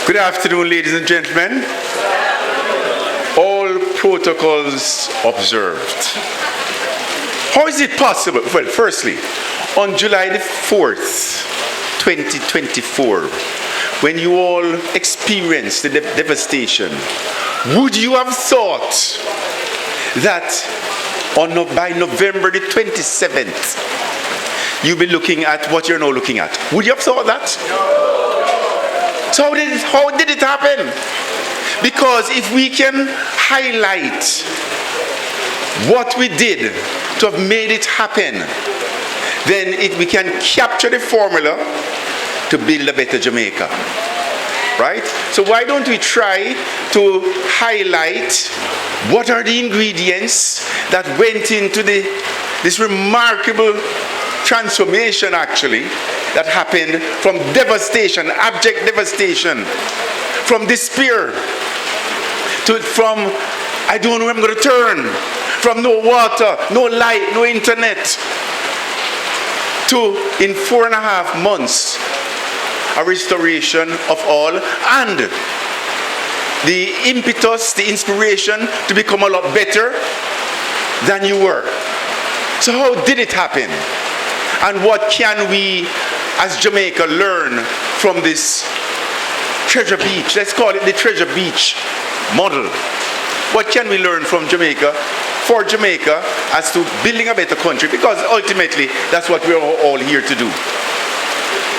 Good afternoon, ladies and gentlemen. All protocols observed. How is it possible? Well, firstly, on July the 4th, 2024, when you all experienced the devastation, would you have thought that by November the 27th, you'll be looking at what you're now looking at? Would you have thought that? No. So how did it happen? Because if we can highlight what we did to have made it happen, then we can capture the formula to build a better Jamaica. Right? So why don't we try to highlight what are the ingredients that went into this remarkable transformation actually that happened from devastation, abject devastation, from despair, from I don't know where I'm going to turn, from no water, no light, no internet, to in 4.5 months a restoration of all, and the impetus, the inspiration to become a lot better than you were. So how did it happen? And what can we as Jamaica learn from this Treasure Beach? Let's call it the Treasure Beach model. What can we learn from Jamaica, for Jamaica, as to building a better country? Because ultimately, that's what we're all here to do.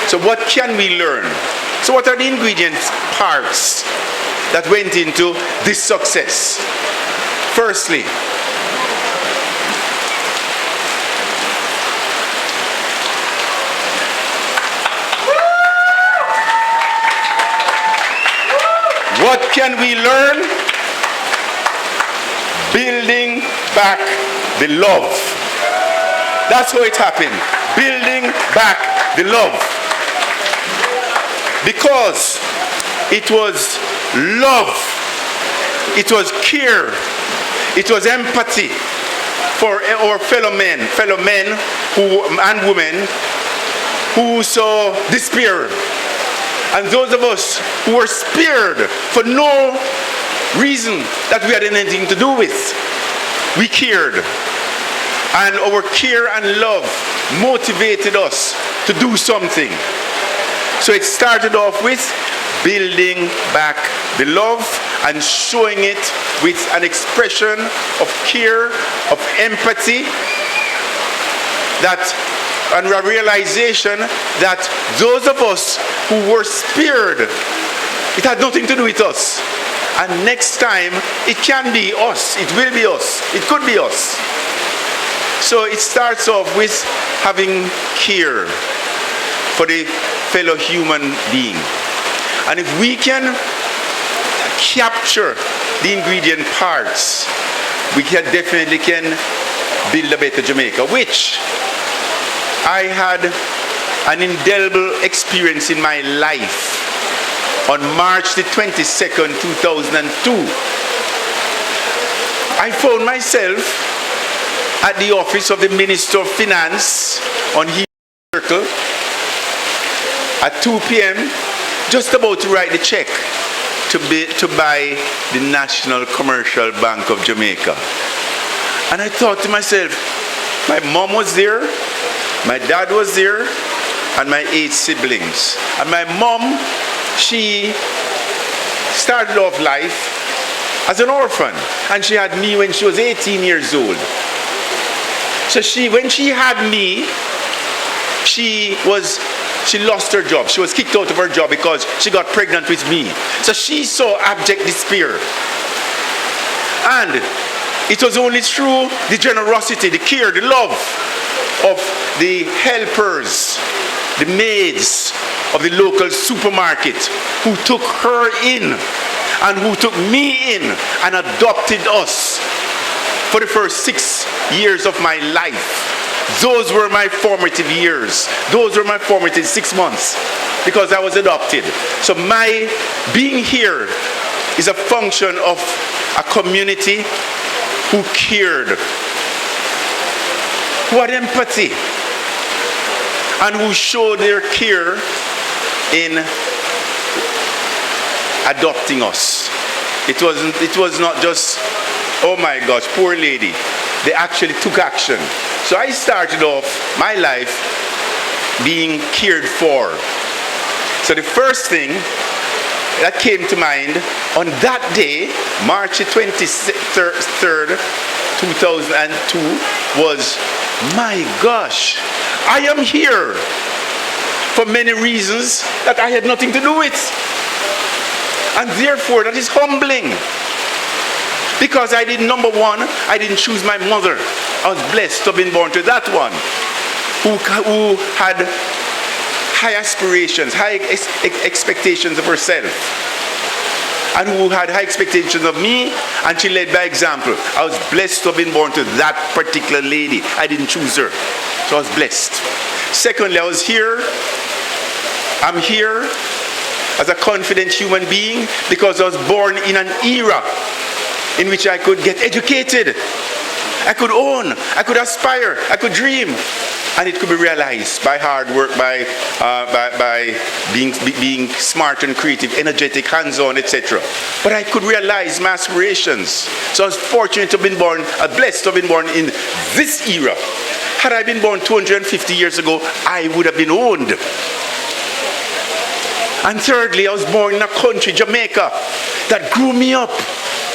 So what can we learn? So what are the ingredients, parts that went into this success? Firstly, what can we learn? Building back the love. That's how it happened. Building back the love. Because it was love, it was care, it was empathy for our fellow men and women who saw despair. And those of us who were spared for no reason that we had anything to do with, we cared. And our care and love motivated us to do something. So it started off with building back the love and showing it with an expression of care, of empathy, and a realization that those of us who were spared, it had nothing to do with us. And next time, it can be us, it will be us, it could be us. So it starts off with having care for the fellow human being. And if we can capture the ingredient parts, we definitely can build a better Jamaica, which I had an indelible experience in my life on March the 22nd, 2002. I found myself at the office of the Minister of Finance on Heath Circle at 2 p.m., just about to write the check to buy the National Commercial Bank of Jamaica. And I thought to myself, my mom was there, my dad was there, and my 8 siblings. And my mom, she started off life as an orphan, and she had me when she was 18 years old. So when she had me, she lost her job. She was kicked out of her job because she got pregnant with me. So she saw abject despair. And it was only through the generosity, the care, the love of the helpers, the maids of the local supermarket who took her in and who took me in and adopted us for the first 6 years of my life. Those were my formative years. Those were my formative 6 months because I was adopted. So my being here is a function of a community who cared, who had empathy, and who showed their care in adopting us. It was not just, oh my gosh, poor lady. They actually took action. So I started off my life being cared for. So the first thing that came to mind on that day, March 23rd, 2002, was, my gosh, I am here for many reasons that I had nothing to do with. And therefore, that is humbling. Because I did, number one, I didn't choose my mother. I was blessed to have been born to that one who had high aspirations, high expectations of herself, and who had high expectations of me, and she led by example. I was blessed to have been born to that particular lady. I didn't choose her, so I was blessed. Secondly, I'm here as a confident human being because I was born in an era in which I could get educated, I could own, I could aspire, I could dream, and it could be realized by hard work, by being smart and creative, energetic, hands-on, etc. But I could realize my aspirations. So I was fortunate to have been born, blessed to have been born in this era. Had I been born 250 years ago, I would have been owned. And thirdly, I was born in a country, Jamaica, that grew me up,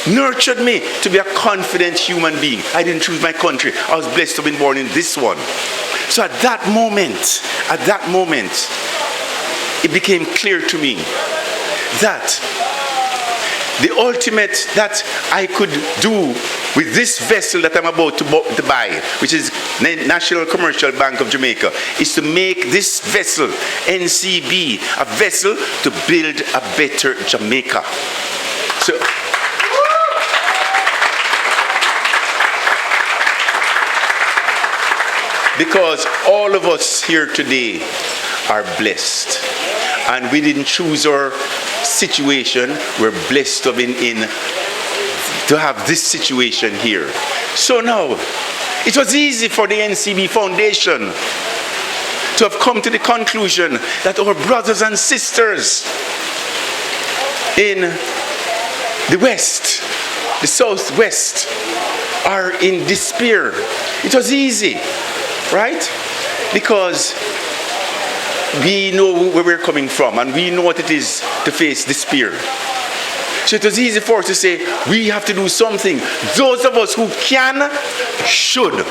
nurtured me to be a confident human being. I didn't choose my country. I was blessed to have been born in this one. So at that moment, it became clear to me that the ultimate that I could do with this vessel that I'm about to buy, which is National Commercial Bank of Jamaica, is to make this vessel, NCB, a vessel to build a better Jamaica. So, because all of us here today are blessed. And we didn't choose our situation. We're blessed to have this situation here. So now, it was easy for the NCB Foundation to have come to the conclusion that our brothers and sisters in the West, the Southwest, are in despair. It was easy. Right? Because we know where we're coming from and we know what it is to face despair. So it was easy for us to say, we have to do something. Those of us who can, should.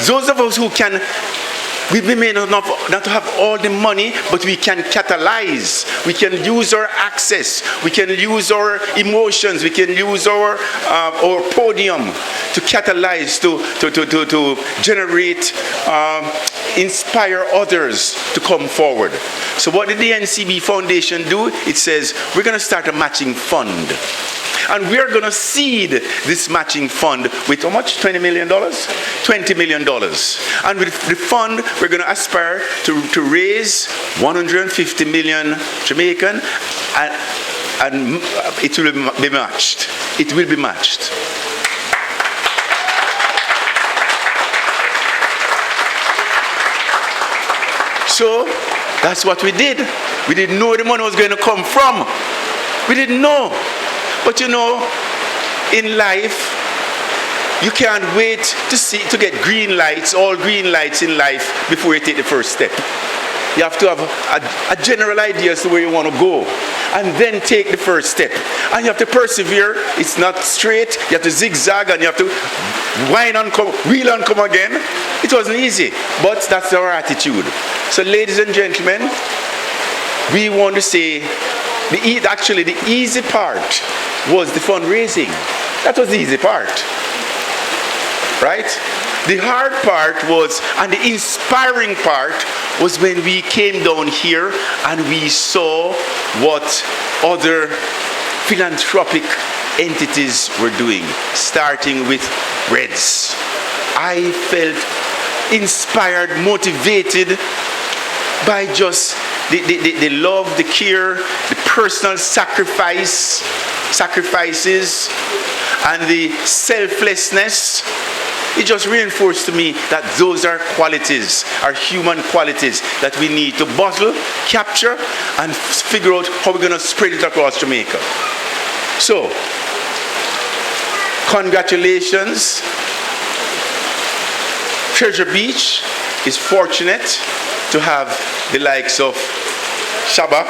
Those of us who can, we may not have all the money, but we can catalyze. We can use our access. We can use our emotions. We can use our podium to catalyze, to generate, inspire others to come forward. So what did the NCB Foundation do? It says, we're going to start a matching fund. And we're going to seed this matching fund with how much? $20 million? $20 million. And with the fund, we're going to aspire to raise 150 million Jamaican, and it will be matched. It will be matched. So that's what we did. We didn't know where the money was going to come from. We didn't know. But you know, in life, you can't wait to get green lights, all green lights in life before you take the first step. You have to have a general idea as to where you want to go, and then take the first step. And you have to persevere. It's not straight. You have to zigzag, and you have to whine and come, wheel and come again. It wasn't easy, but that's our attitude. So, ladies and gentlemen, we want to say, actually the easy part was the fundraising. That was the easy part, right? The hard part was, and the inspiring part was when we came down here and we saw what other philanthropic entities were doing, starting with BREDS. I felt inspired, motivated by just the love, the care, the personal sacrifices, and the selflessness it just reinforced to me that those are qualities, are human qualities that we need to bottle, capture, and figure out how we're going to spread it across Jamaica. So, congratulations. Treasure Beach is fortunate to have the likes of Shaba.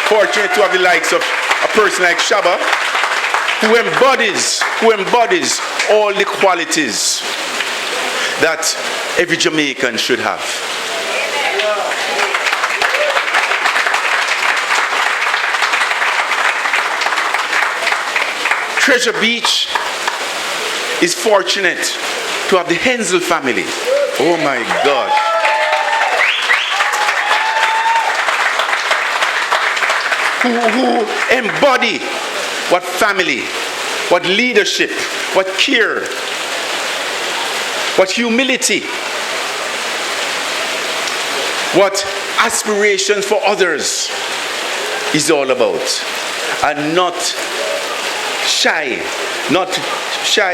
Fortunate to have the likes of a person like Shaba who embodies all the qualities that every Jamaican should have. Treasure Beach is fortunate to have the Hensel family. Oh my gosh. Who embody what family, what leadership, what care, what humility, what aspirations for others is all about. And not shy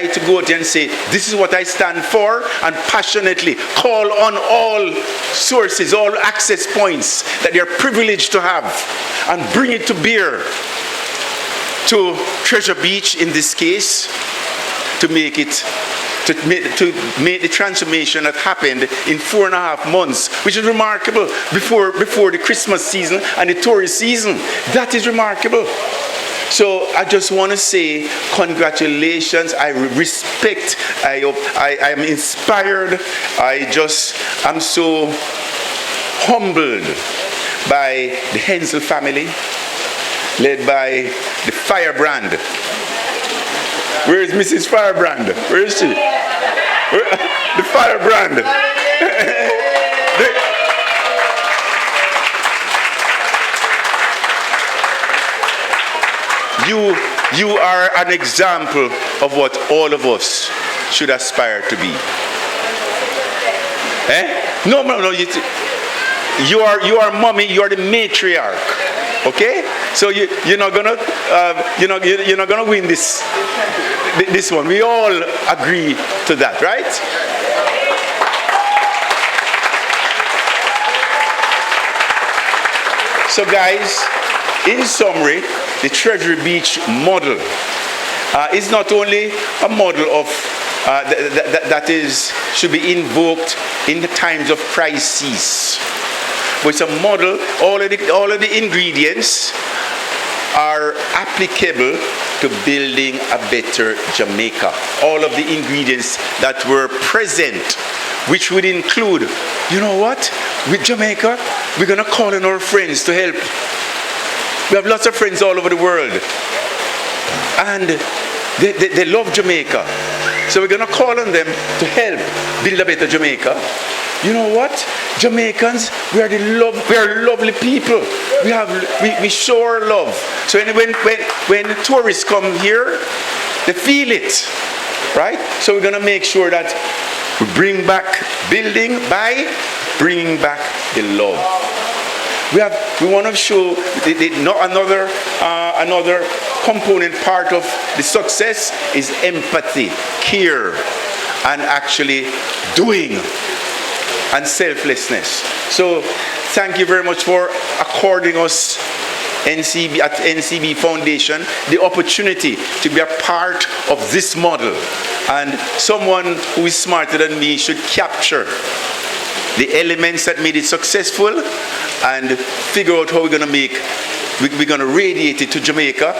to go out and say, this is what I stand for, and passionately call on all sources, all access points that they are privileged to have, and bring it to bear to Treasure Beach in this case, to make the transformation that happened in 4.5 months, which is remarkable, before the Christmas season and the tourist season. That is remarkable. So I just want to say congratulations. I respect, I am inspired. I'm so humbled by the Hensel family, led by the Firebrand. Where is Mrs. Firebrand? Where is she? The Firebrand. You are an example of what all of us should aspire to be. No. You are mommy. You are the matriarch. Okay? So you're not gonna win this one. We all agree to that, right? So guys, in summary, the Treasury Beach model is not only a model of that should be invoked in the times of crises, but it's a model. All of the ingredients are applicable to building a better Jamaica. All of the ingredients that were present, which would include, you know what, with Jamaica, we're going to call in our friends to help. We have lots of friends all over the world, and they love Jamaica. So we're going to call on them to help build a better Jamaica. You know what? Jamaicans, we are lovely people. We show our love. So when tourists come here, they feel it, right? So we're going to make sure that we bring back building by bringing back the love. We want to show another component part of the success is empathy, care, and actually doing, and selflessness. So thank you very much for according us at NCB Foundation the opportunity to be a part of this model. And someone who is smarter than me should capture the elements that made it successful and figure out how we're going to radiate it to Jamaica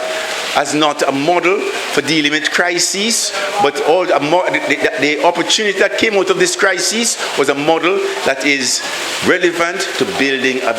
as not a model for dealing with crises, but the opportunity that came out of this crisis was a model that is relevant to building a better